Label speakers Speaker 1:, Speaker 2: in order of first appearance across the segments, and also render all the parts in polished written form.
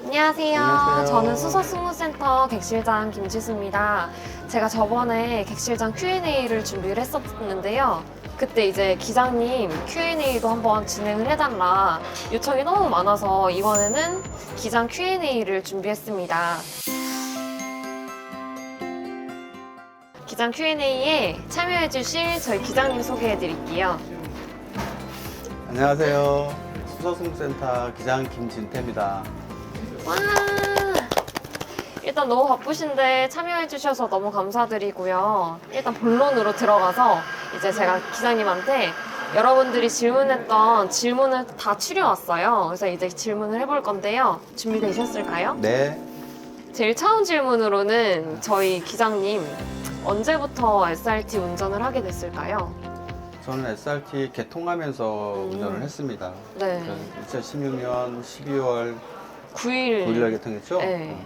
Speaker 1: 안녕하세요.
Speaker 2: 안녕하세요.
Speaker 1: 저는 수서승무센터 객실장 김지수입니다. 제가 저번에 객실장 Q&A를 준비를 했었는데요. 그때 이제 기장님 Q&A도 한번 진행을 해달라 요청이 너무 많아서 이번에는 기장 Q&A를 준비했습니다. 기장 Q&A에 참여해주실 저희 기장님 소개해드릴게요.
Speaker 2: 안녕하세요. 수서승무센터 기장 김진태입니다.
Speaker 1: 와! 일단 너무 바쁘신데 참여해주셔서 너무 감사드리고요. 일단 본론으로 들어가서 이제 제가 기장님한테 여러분들이 질문했던 질문을 다 추려왔어요. 그래서 이제 질문을 해볼 건데요. 준비되셨을까요?
Speaker 2: 네.
Speaker 1: 제일 처음 질문으로는 저희 기장님 언제부터 SRT 운전을 하게 됐을까요?
Speaker 2: 저는 SRT 개통하면서 운전을 했습니다.
Speaker 1: 네.
Speaker 2: 2016년 12월
Speaker 1: 9일.
Speaker 2: 9일날 개통했죠?
Speaker 1: 네.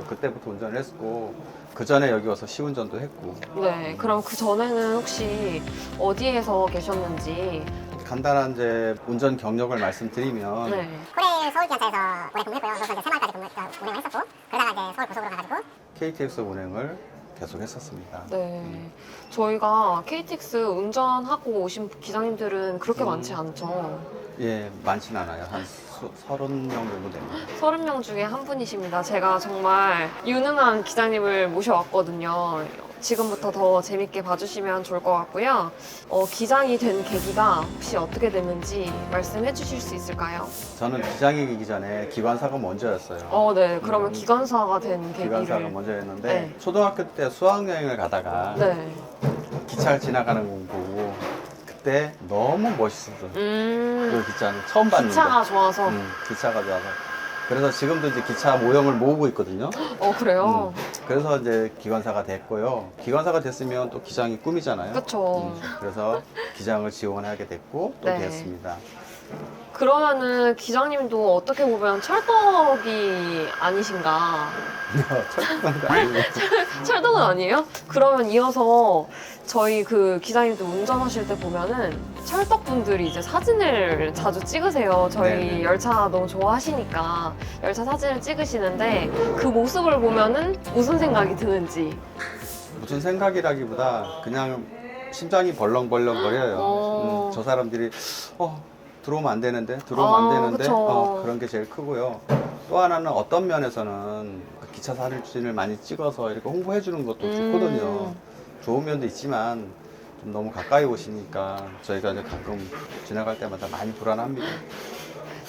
Speaker 2: 그때부터 운전을 했고 그 전에 여기 와서 시운전도 했고
Speaker 1: 네. 그럼 그 전에는 혹시 어디에서 계셨는지.
Speaker 2: 간단한 이제 운전 경력을 말씀드리면
Speaker 1: 네.
Speaker 3: 코레일 서울기관차에서 오래 근무했고요. 그래서 이제 새마을까지 운행을 했었고, 그러다가 이제 서울 고속으로 가가지고
Speaker 2: KTX 운행을 계속 했었습니다.
Speaker 1: 네. 저희가 KTX 운전하고 오신 기장님들은 그렇게 많지
Speaker 2: 음.
Speaker 1: 않죠.
Speaker 2: 예, 많진 않아요. 한 30명 정도 됩니다.
Speaker 1: 30명 중에 한 분이십니다. 제가 정말 유능한 기장님을 모셔왔거든요. 지금부터 더 재밌게 봐주시면 좋을 것 같고요. 기장이 된 계기가 혹시 어떻게 됐는지 말씀해 주실 수 있을까요?
Speaker 2: 저는 기장이 되기 전에 기관사가 먼저였어요.
Speaker 1: 네. 그러면 기관사가 된 계기를.
Speaker 2: 기관사가 먼저였는데
Speaker 1: 네.
Speaker 2: 초등학교 때 수학여행을 가다가
Speaker 1: 네.
Speaker 2: 기차를 지나가는 거 보고 그때 너무 멋있었어요. 그 기차는 처음 봤는데
Speaker 1: 기차가 좋아서.
Speaker 2: 기차가 좋아서 그래서 지금도 이제 기차 모형을 모으고 있거든요.
Speaker 1: 그래요?
Speaker 2: 그래서 이제 기관사가 됐고요. 기관사가 됐으면 또 기장이 꿈이잖아요.
Speaker 1: 그쵸.
Speaker 2: 그래서 기장을 지원하게 됐고 또
Speaker 1: 네.
Speaker 2: 됐습니다.
Speaker 1: 그러면은 기장님도 어떻게 보면 철덕이 아니신가?
Speaker 2: 철도가 아니고
Speaker 1: 철덕은 아니에요? 그러면 이어서 저희 그 기장님도 운전하실 때 보면은 철덕 분들이 이제 사진을 자주 찍으세요. 저희
Speaker 2: 네네.
Speaker 1: 열차 너무 좋아하시니까 열차 사진을 찍으시는데 그 모습을 보면은 무슨 생각이 드는지.
Speaker 2: 무슨 생각이라기보다 그냥 심장이 벌렁벌렁 거려요. 저 사람들이 들어오면 안 되는데 들어오면 안 되는데
Speaker 1: 그쵸.
Speaker 2: 그런 게 제일 크고요. 또 하나는 어떤 면에서는 그 기차 사진을 많이 찍어서 이렇게 홍보해 주는 것도 좋거든요. 좋은 면도 있지만 좀 너무 가까이 오시니까 저희가 이제 가끔 지나갈 때마다 많이 불안합니다.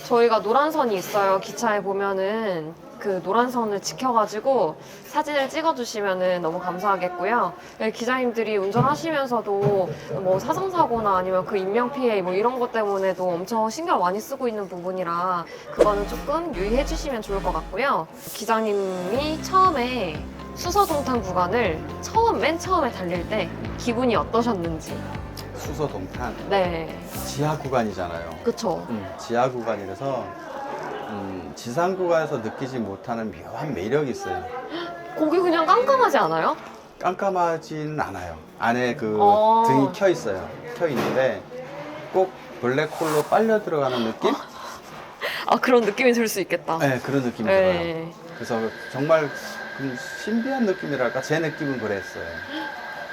Speaker 1: 저희가 노란선이 있어요. 기차에 보면은 그 노란선을 지켜가지고 사진을 찍어주시면은 너무 감사하겠고요. 네, 기자님들이 운전하시면서도 뭐 사상사고나 아니면 그 인명피해 뭐 이런 것 때문에도 엄청 신경 많이 쓰고 있는 부분이라 그거는 조금 유의해주시면 좋을 것 같고요. 기장님이 처음에 수서동탄 구간을 맨 처음에 달릴 때 기분이 어떠셨는지.
Speaker 2: 수서동탄
Speaker 1: 네,
Speaker 2: 지하 구간이잖아요.
Speaker 1: 그쵸.
Speaker 2: 지하 구간이라서 지상 구간에서 느끼지 못하는 묘한 매력이 있어요.
Speaker 1: 거기 그냥 깜깜하지 않아요?
Speaker 2: 깜깜하진 않아요. 안에 그
Speaker 1: 어.
Speaker 2: 등이 켜 있어요. 켜 있는데 꼭 블랙홀로 빨려 들어가는 느낌?
Speaker 1: 그런 느낌이 들 수 있겠다.
Speaker 2: 네, 그런 느낌이
Speaker 1: 네.
Speaker 2: 들어요. 그래서 정말 그 신비한 느낌이랄까? 제 느낌은 그랬어요.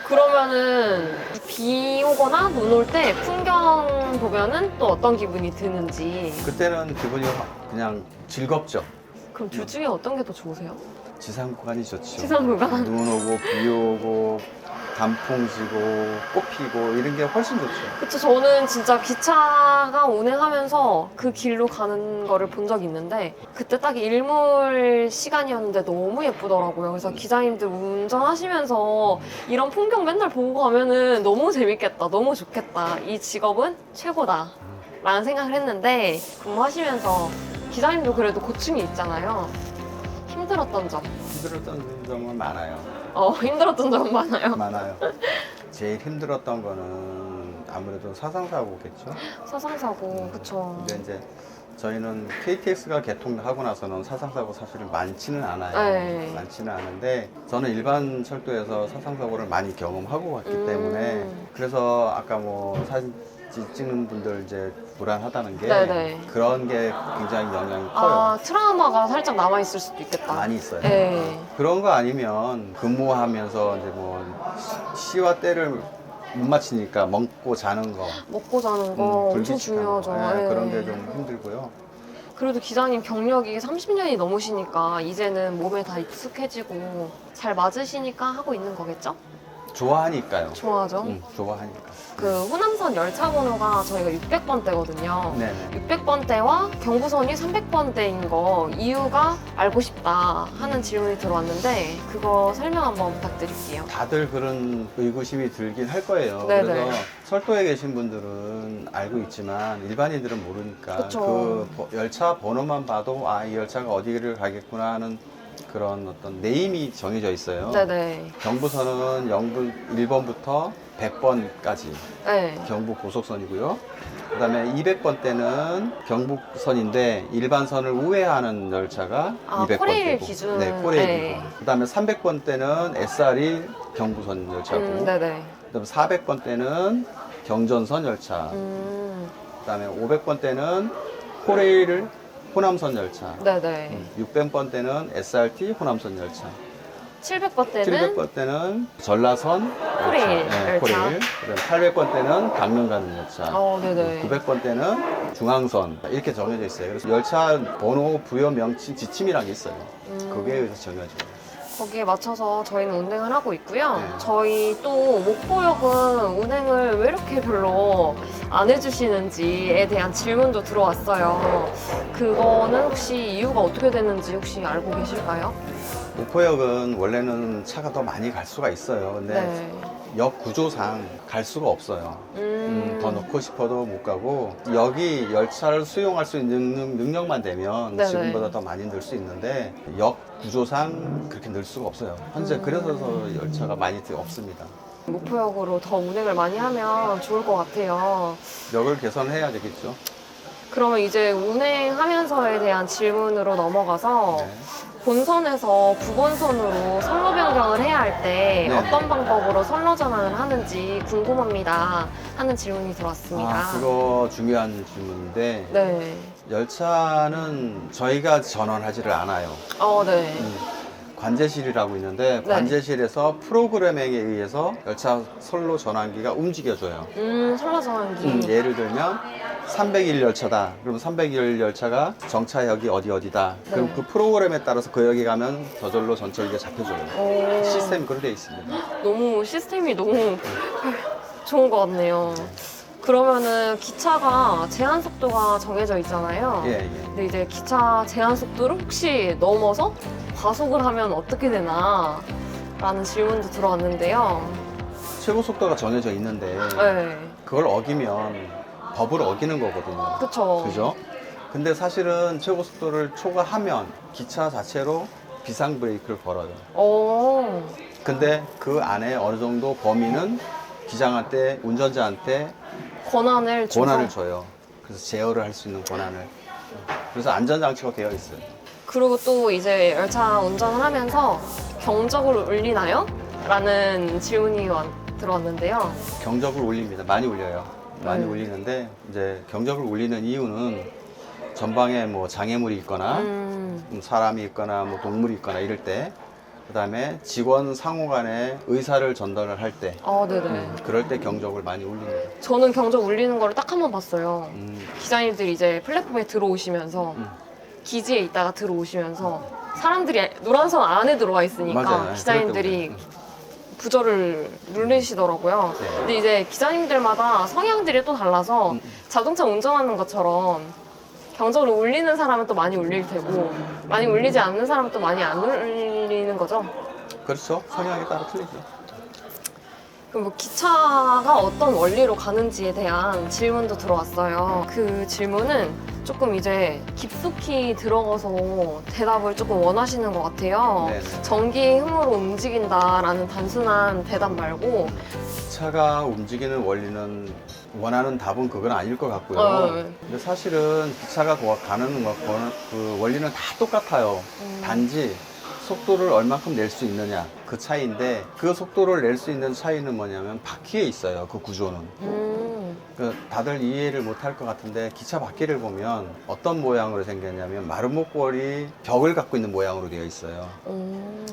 Speaker 1: 그러면은 비 오거나 눈 올 때 풍경 보면은 또 어떤 기분이 드는지.
Speaker 2: 그때는 기분이 그냥 즐겁죠.
Speaker 1: 그럼 둘 중에 어떤 게 더 좋으세요?
Speaker 2: 지상 구간이 좋죠.
Speaker 1: 지상 구간?
Speaker 2: 눈 오고 비 오고 단풍 지고 꽃 피고 이런 게 훨씬 좋죠.
Speaker 1: 그쵸, 저는 진짜 기차가 운행하면서 그 길로 가는 거를 본 적이 있는데 그때 딱 일몰 시간이었는데 너무 예쁘더라고요. 그래서 기장님들 운전하시면서 이런 풍경 맨날 보고 가면은 너무 재밌겠다, 너무 좋겠다, 이 직업은 최고다 라는 생각을 했는데 근무하시면서 기장님도 그래도 고충이 있잖아요. 힘들었던 점.
Speaker 2: 힘들었던 점은 많아요.
Speaker 1: 힘들었던 점은 많아요.
Speaker 2: 많아요. 제일 힘들었던 거는 아무래도 사상사고겠죠.
Speaker 1: 사상사고, 그쵸.
Speaker 2: 근데 이제 저희는 KTX가 개통하고 나서는 사상사고 사실은 많지는 않아요.
Speaker 1: 네.
Speaker 2: 많지는 않은데 저는 일반 철도에서 사상사고를 많이 경험하고 왔기 때문에 그래서 아까 뭐 사진 찍는 분들 이제 불안하다는 게
Speaker 1: 네네.
Speaker 2: 그런 게 굉장히 영향이 커요.
Speaker 1: 아, 트라우마가 살짝 남아있을 수도 있겠다.
Speaker 2: 많이 있어요.
Speaker 1: 네.
Speaker 2: 그런 거 아니면 근무하면서 이제 뭐 시와 때를 못 맞추니까 먹고 자는 거,
Speaker 1: 먹고 자는 거 엄청
Speaker 2: 불규칙한
Speaker 1: 중요하죠.
Speaker 2: 거. 네,
Speaker 1: 네.
Speaker 2: 그런 게 좀 힘들고요.
Speaker 1: 그래도 기자님 경력이 30년이 넘으시니까 이제는 몸에 다 익숙해지고 잘 맞으시니까 하고 있는 거겠죠?
Speaker 2: 좋아하니까요.
Speaker 1: 좋아하죠.
Speaker 2: 좋아하니까.
Speaker 1: 그 호남선 열차 번호가 저희가 600번대거든요.
Speaker 2: 네네.
Speaker 1: 600번대와 경부선이 300번대인 거 이유가 알고 싶다 하는 질문이 들어왔는데 그거 설명 한번 부탁드릴게요.
Speaker 2: 다들 그런 의구심이 들긴 할 거예요.
Speaker 1: 네네.
Speaker 2: 그래서 설도에 계신 분들은 알고 있지만 일반인들은 모르니까
Speaker 1: 그쵸.
Speaker 2: 그 열차 번호만 봐도 아, 이 열차가 어디를 가겠구나 하는 그런 어떤 네임이 정해져 있어요.
Speaker 1: 네네.
Speaker 2: 경부선은 1번부터 100번까지
Speaker 1: 네.
Speaker 2: 경부 고속선이고요. 그다음에 200번대는 경부선인데 일반선을 우회하는 열차가
Speaker 1: 아,
Speaker 2: 200번대고.
Speaker 1: 코레일 기준.
Speaker 2: 네, 코레일이고.
Speaker 1: 네.
Speaker 2: 그다음에 300번대는 SR이 경부선 열차고.
Speaker 1: 네네.
Speaker 2: 그다음에 400번대는 경전선 열차. 그다음에 500번대는 코레일 호남선 열차.
Speaker 1: 네네.
Speaker 2: 600번대는 SRT 호남선 열차.
Speaker 1: 700번대는
Speaker 2: 700번대는 전라선
Speaker 1: 코레일
Speaker 2: 열차.
Speaker 1: 열차.
Speaker 2: 코레일. 그다음에 800번대는 강릉 가는 열차.
Speaker 1: 네네.
Speaker 2: 900번대는 중앙선 이렇게 정해져 있어요. 그래서 열차 번호 부여 명칭 지침이라는 게 있어요. 거기에 의해서 정해져요.
Speaker 1: 거기에 맞춰서 저희는 운행을 하고 있고요.
Speaker 2: 네.
Speaker 1: 저희 또 목포역은 운행을 왜 이렇게 별로 안 해주시는지에 대한 질문도 들어왔어요. 그거는 혹시 이유가 어떻게 되는지 혹시 알고 계실까요?
Speaker 2: 목포역은 원래는 차가 더 많이 갈 수가 있어요. 근데
Speaker 1: 네.
Speaker 2: 역 구조상 갈 수가 없어요. 더 넣고 싶어도 못 가고 여기 열차를 수용할 수 있는 능력만 되면
Speaker 1: 네네.
Speaker 2: 지금보다 더 많이 늘 수 있는데 역 구조상 그렇게 늘 수가 없어요. 현재 그래서 열차가 많이 없습니다.
Speaker 1: 목포역으로 더 운행을 많이 하면 좋을 것 같아요.
Speaker 2: 역을 개선해야 되겠죠.
Speaker 1: 그러면 이제 운행하면서에 대한 질문으로 넘어가서
Speaker 2: 네.
Speaker 1: 본선에서 부본선으로 선로 변경을 해야 할 때
Speaker 2: 네.
Speaker 1: 어떤 방법으로 선로 전환을 하는지 궁금합니다 하는 질문이 들어왔습니다.
Speaker 2: 그거 중요한 질문인데
Speaker 1: 네.
Speaker 2: 열차는 저희가 전원하지를 않아요.
Speaker 1: 네.
Speaker 2: 관제실이라고 있는데
Speaker 1: 네.
Speaker 2: 관제실에서 프로그래밍에 의해서 열차 선로 전환기가 움직여줘요.
Speaker 1: 선로 전환기.
Speaker 2: 예를 들면 301 열차다. 그럼 301 열차가 정차역이 어디다. 그럼
Speaker 1: 네.
Speaker 2: 그 프로그램에 따라서 그 역에 가면 저절로 전철기가 잡혀줘요. 시스템이 그렇게 돼 있습니다.
Speaker 1: 너무 시스템이 너무 좋은 것 같네요. 그러면은 기차가 제한 속도가 정해져 있잖아요.
Speaker 2: 예.
Speaker 1: 근데 이제 기차 제한 속도를 혹시 넘어서 과속을 하면 어떻게 되나? 라는 질문도 들어왔는데요.
Speaker 2: 최고 속도가 정해져 있는데
Speaker 1: 네.
Speaker 2: 그걸 어기면 법을 어기는 거거든요.
Speaker 1: 그쵸.
Speaker 2: 그죠? 근데 사실은 최고 속도를 초과하면 기차 자체로 비상 브레이크를 걸어요. 근데 그 안에 어느 정도 범위는 기장한테, 운전자한테
Speaker 1: 권한을
Speaker 2: 줘요. 그래서 제어를 할 수 있는 권한을. 그래서 안전장치가 되어 있어요.
Speaker 1: 그리고 또 이제 열차 운전을 하면서 경적을 울리나요? 라는 질문이 들어왔는데요.
Speaker 2: 경적을 울립니다. 많이 울려요. 많이
Speaker 1: 네.
Speaker 2: 울리는데 이제 경적을 울리는 이유는 전방에 뭐 장애물이 있거나 사람이 있거나 뭐 동물이 있거나 이럴 때, 그다음에 직원 상호 간에 의사를 전달을 할 때,
Speaker 1: 네네.
Speaker 2: 그럴 때 경적을 많이 울립니다.
Speaker 1: 저는 경적 울리는 거를 딱 한 번 봤어요.
Speaker 2: 음,
Speaker 1: 기자님들이 이제 플랫폼에 들어오시면서 기지에 있다가 들어오시면서 사람들이 노란선 안에 들어와 있으니까
Speaker 2: 맞아요.
Speaker 1: 기자님들이
Speaker 2: 그럴 때
Speaker 1: 부저를 누르시더라고요.
Speaker 2: 네.
Speaker 1: 근데 이제 기자님들마다 성향들이 또 달라서 자동차 운전하는 것처럼 경적을 울리는 사람은 또 많이 울릴 테고 많이 울리지 않는 사람은 또 많이 안 울리는 거죠.
Speaker 2: 그렇죠. 성향에 따라 틀리죠.
Speaker 1: 그럼 뭐 기차가 어떤 원리로 가는지에 대한 질문도 들어왔어요. 그 질문은 조금 이제 깊숙이 들어가서 대답을 조금 원하시는 것 같아요.
Speaker 2: 네네.
Speaker 1: 전기의 힘으로 움직인다라는 단순한 대답 말고
Speaker 2: 차가 움직이는 원리는 원하는 답은 그건 아닐 것 같고요. 근데 사실은 기차가 가는 그 원리는 다 똑같아요. 단지 속도를 얼만큼 낼 수 있느냐 그 차이인데, 그 속도를 낼 수 있는 차이는 뭐냐면 바퀴에 있어요. 그 구조는. 다들 이해를 못할 것 같은데, 기차 바퀴를 보면 어떤 모양으로 생겼냐면 마름모꼴이 벽을 갖고 있는 모양으로 되어 있어요.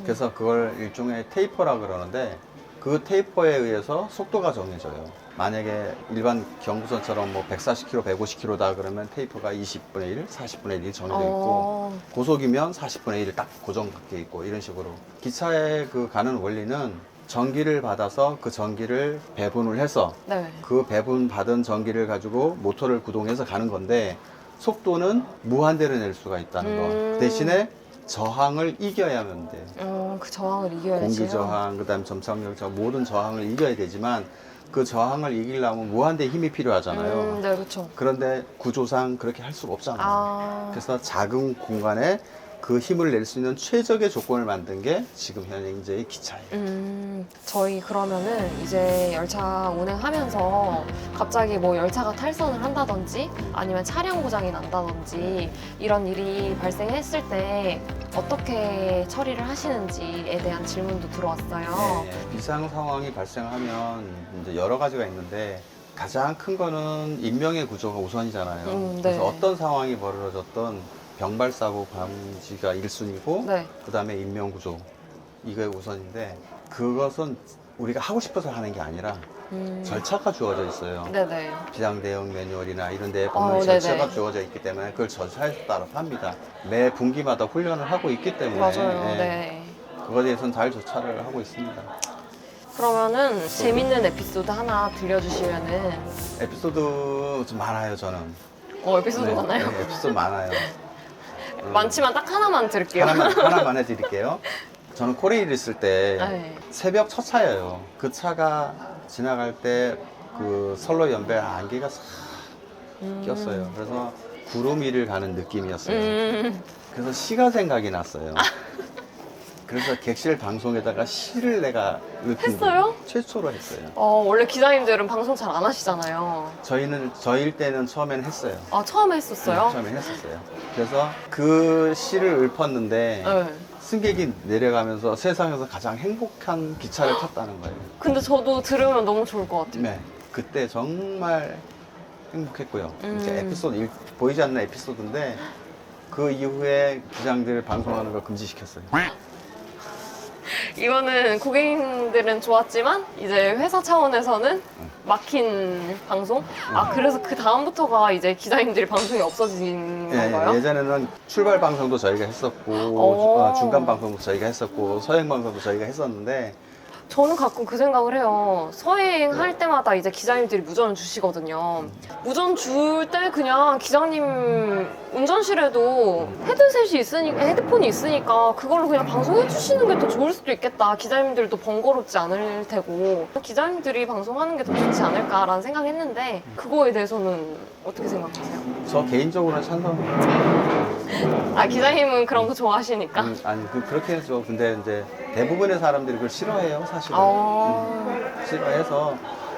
Speaker 2: 그래서 그걸 일종의 테이퍼라 그러는데, 그 테이퍼에 의해서 속도가 정해져요. 만약에 일반 경부선처럼 뭐 140km, 150km다 그러면 테이퍼가 20분의 1, 40분의 1 정해져 있고, 고속이면 40분의 1이 딱 고정되어 있고, 이런 식으로. 기차에 그 가는 원리는 전기를 받아서 그 전기를 배분을 해서
Speaker 1: 네.
Speaker 2: 그 배분 받은 전기를 가지고 모터를 구동해서 가는 건데, 속도는 무한대로 낼 수가 있다는 거. 대신에 저항을 이겨야만 돼.
Speaker 1: 그 저항을 이겨야지요.
Speaker 2: 공기 저항, 그다음 점착력 저항, 모든 저항을 이겨야 되지만, 그 저항을 이기려면 무한대 힘이 필요하잖아요.
Speaker 1: 네, 그렇죠.
Speaker 2: 그런데 구조상 그렇게 할 수가 없잖아요. 그래서 작은 공간에 그 힘을 낼 수 있는 최적의 조건을 만든 게 지금 현재의 기차예요.
Speaker 1: 저희 그러면은 이제 열차 운행하면서 갑자기 뭐 열차가 탈선을 한다든지 아니면 차량 고장이 난다든지 이런 일이 발생했을 때 어떻게 처리를 하시는지에 대한 질문도 들어왔어요.
Speaker 2: 비상 상황이 발생하면 이제 여러 가지가 있는데, 가장 큰 거는 인명의 구조가 우선이잖아요.
Speaker 1: 네.
Speaker 2: 그래서 어떤 상황이 벌어졌던 병발사고 방지가 1순위고,
Speaker 1: 네.
Speaker 2: 그 다음에 인명구조, 이게 우선인데, 그것은 우리가 하고 싶어서 하는 게 아니라 절차가 주어져 있어요.
Speaker 1: 네네.
Speaker 2: 비상대응 매뉴얼이나 이런 데 보면
Speaker 1: 네네.
Speaker 2: 절차가 주어져 있기 때문에 그걸 절차에 따라 합니다. 매 분기마다 훈련을 하고 있기 때문에
Speaker 1: 맞아요. 네.
Speaker 2: 그거에 대해서는 잘 조차를 하고 있습니다.
Speaker 1: 그러면은 재밌는 에피소드 하나 들려주시면은.
Speaker 2: 에피소드 좀 많아요, 저는.
Speaker 1: 에피소드
Speaker 2: 네,
Speaker 1: 많아요?
Speaker 2: 네, 에피소드 많아요.
Speaker 1: 많지만 딱 하나만 들을게요.
Speaker 2: 하나만 해드릴게요. 저는 코레일 있을 때
Speaker 1: 네.
Speaker 2: 새벽 첫 차예요. 그 차가 지나갈 때 그 선로 연배 안개가 싹 꼈어요. 그래서 구름 위를 가는 느낌이었어요. 그래서 시가 생각이 났어요. 그래서 객실 방송에다가 시를 내가
Speaker 1: 했어요?
Speaker 2: 최초로 했어요.
Speaker 1: 원래 기자님들은 방송 잘 안 하시잖아요.
Speaker 2: 저일 때는 처음에는 했어요.
Speaker 1: 처음에 했었어요?
Speaker 2: 네, 처음에 했었어요. 그래서 그 시를 읊었는데,
Speaker 1: 네.
Speaker 2: 승객이 내려가면서 세상에서 가장 행복한 기차를 탔다는 거예요.
Speaker 1: 근데 저도 들으면 너무 좋을 것 같아요.
Speaker 2: 네, 그때 정말 행복했고요. 이제 에피소드 보이지 않는 에피소드인데, 그 이후에 기장들 방송하는 걸 금지시켰어요.
Speaker 1: 이거는 고객님들은 좋았지만 이제 회사 차원에서는 막힌 방송? 그래서 그 다음부터가 이제 기자님들이 방송이 없어진 건가요?
Speaker 2: 예전에는 출발 방송도 저희가 했었고, 중간 방송도 저희가 했었고, 서행 방송도 저희가 했었는데,
Speaker 1: 저는 가끔 그 생각을 해요. 서행 할 때마다 이제 기자님들이 무전을 주시거든요. 무전 줄 때 그냥 기자님 운전실에도 헤드셋이 있으니까, 헤드폰이 있으니까 그걸로 그냥 방송해 주시는 게 더 좋을 수도 있겠다. 기자님들도 번거롭지 않을 테고. 기자님들이 방송하는 게 더 좋지 않을까라는 생각했는데, 그거에 대해서는 어떻게 생각하세요?
Speaker 2: 저 개인적으로는 찬성합니다.
Speaker 1: 기자님은 그런 거 좋아하시니까.
Speaker 2: 아니, 그렇게 해서, 근데 이제 대부분의 사람들이 그걸 싫어해요, 사실은. 싫어해서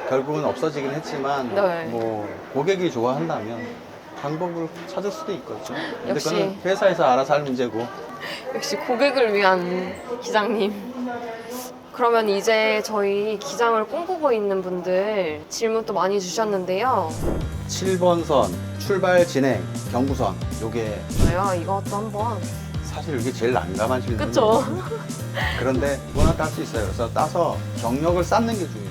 Speaker 2: 결국은 없어지긴 했지만,
Speaker 1: 네.
Speaker 2: 뭐, 고객이 좋아한다면 방법을 찾을 수도 있겠죠. 근데
Speaker 1: 역시.
Speaker 2: 그건 회사에서 알아서 할 문제고.
Speaker 1: 역시 고객을 위한 기장님. 그러면 이제 저희 기장을 꿈꾸고 있는 분들 질문 또 많이 주셨는데요.
Speaker 2: 7번 선, 출발 진행, 경부선. 요게
Speaker 1: 저요, 이것도 한번.
Speaker 2: 사실 이게 제일 난감한 질문이에요.
Speaker 1: 그쵸?
Speaker 2: 그런데 이거나 딸 수 있어요. 그래서 따서 경력을 쌓는 게 중요해요.